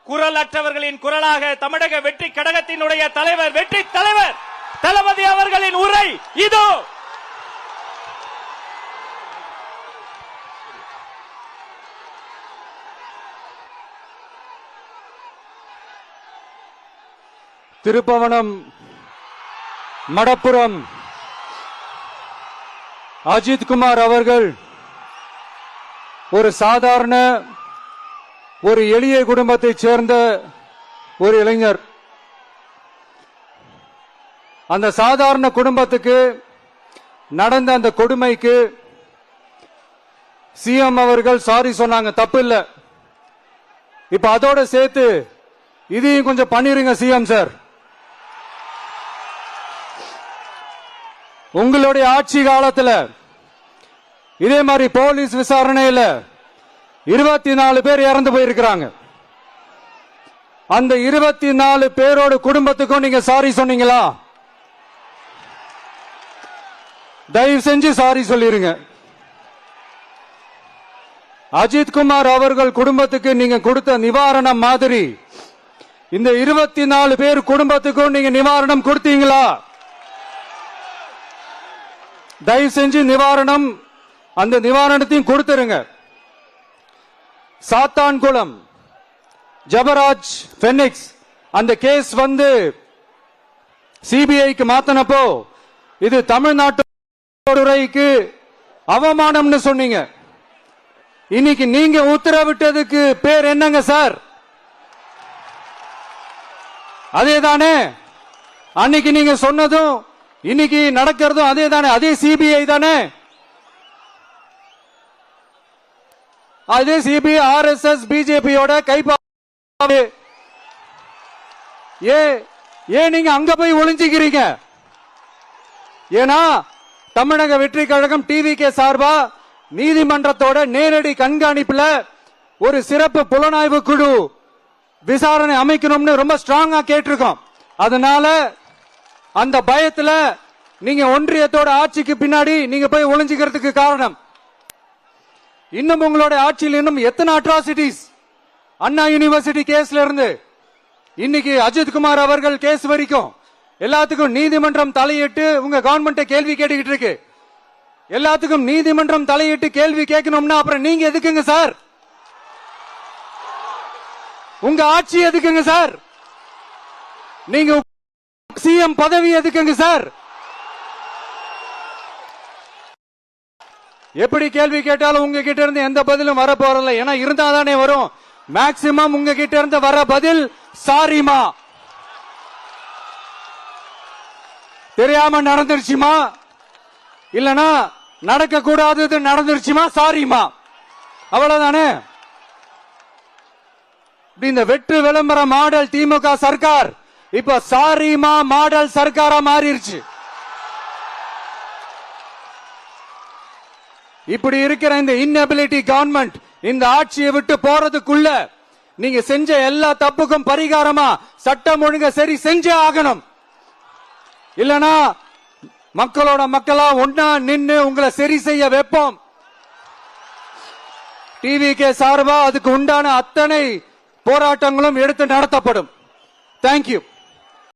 குரல் அற்றவர்களின் குரலாக தமிழக வெற்றி கழகத்தினுடைய தலைவர் வெற்றி தலைவர் தளபதி அவர்களின் உரை இதோ. திருப்பவனம் மடப்புரம் அஜித் குமார் அவர்கள் ஒரு சாதாரண ஒரு எளிய குடும்பத்தைச் சேர்ந்த ஒரு இளைஞர். அந்த சாதாரண குடும்பத்துக்கு நடந்த அந்த கொடுமைக்கு சிஎம் அவர்கள் சாரி சொன்னாங்க, தப்பு இல்ல. இப்ப அதோட சேர்த்து இதையும் கொஞ்சம் பண்ணிருங்க சிஎம் சார். உங்களுடைய ஆட்சி காலத்துல இதே மாதிரி போலீஸ் விசாரணையில 24 பேர் இறந்து போயிருக்கிறாங்க. அந்த 24 பேரோட குடும்பத்துக்கும் நீங்க சாரி சொன்னீங்களா? தயவு செஞ்சு சாரி சொல்லிருங்க. அஜித் குமார் அவர்கள் குடும்பத்துக்கு நீங்க கொடுத்த நிவாரணம் மாதிரி இந்த 24 பேர் குடும்பத்துக்கும் நீங்க நிவாரணம் கொடுத்தீங்களா? தயவு செஞ்சு நிவாரணம், அந்த நிவாரணத்தையும் கொடுத்துருங்க. சாத்தான்குளம் ஜபராஜ் பெனிக்ஸ் அந்த கேஸ் வந்து சிபிஐக்கு மாத்தினப்போ இது தமிழ்நாட்டுக்கு அவமானம்னு சொன்னீங்க. இன்னைக்கு நீங்க உத்தரவிட்டதுக்கு பேர் என்னங்க சார்? அதேதானே அன்னைக்கு நீங்க சொன்னதும் இன்னைக்கு நடக்கிறதும் அதேதானே? அதே சிபிஐ தானே? அதே சிபிஐ ஆர்எஸ்எஸ் பிஜேபியோட கைப்பாடு. ஏன் நீங்க அங்க போய் ஒளிஞ்சுக்கிறீங்க? ஏன்னா தமிழக வெற்றி கழகம் டிவிகே சார்பா நீதிமன்றத்தோட நேரடி கண்காணிப்புல ஒரு சிறப்பு புலனாய்வு குழு விசாரணை அமைக்கணும்னு ரொம்ப ஸ்ட்ராங்கா கேட்டிருக்கோம். அதனால அந்த பயத்துல நீங்க ஒன்றியத்தோட ஆட்சிக்கு பின்னாடி நீங்க போய் ஒளிஞ்சுக்கிறதுக்கு காரணம். இன்னும் உங்களோட ஆட்சியில் இன்னும் எத்தனை அட்ராசிட்டிஸ், அண்ணா யூனிவர்சிட்டி கேஸ்ல இருந்து இன்னைக்கு அஜித் குமார் அவர்கள் கேஸ் வரைக்கும் எல்லாத்துக்கும் நீதிமன்றம் தலையிட்டு உங்க கவர்மெண்ட் கேள்வி கேட்டுக்கிட்டு இருக்கு. எல்லாத்துக்கும் நீதிமன்றம் தலையிட்டு கேள்வி கேட்கணும்னா அப்புறம் நீங்க எதுக்குங்க சார்? உங்க ஆட்சி எதுக்குங்க சார்? நீங்க சிஎம் பதவி எதுக்குங்க சார்? எப்படி கேள்வி கேட்டாலும் உங்ககிட்ட இருந்து எந்த பதிலும் வர போறதில்ல. ஏன்னா இருந்தா தானே வரும். மேக்சிமம் உங்ககிட்ட இருந்து வர பதில் சாரிமா, தெரியாம நடந்துருச்சுமா, இல்லனா நடக்க கூடாதது நடந்துருச்சுமா, சாரிமா, அவ்வளவுதானே. இந்த வெற்று விளம்பர மாடல் திமுக சர்க்கார் இப்ப சாரிமா மாடல் சர்க்காரா மாறிடுச்சு. இப்படி இருக்கிற இந்த இன்எபிலிட்டி கவர்மெண்ட் இந்த ஆட்சியை விட்டு போறதுக்குள்ள நீங்க செஞ்ச எல்லா தப்புக்கும் பரிகாரமா சட்டம் ஒழுங்க சரி செஞ்சே ஆகணும். இல்லனா மக்களோட மக்களா ஒன்னா நின்னு உங்களை சரி செய்ய வைப்போம். டிவிகே சார்பா அதுக்கு உண்டான அத்தனை போராட்டங்களும் எடுத்து நடத்தப்படும். தேங்க்யூ.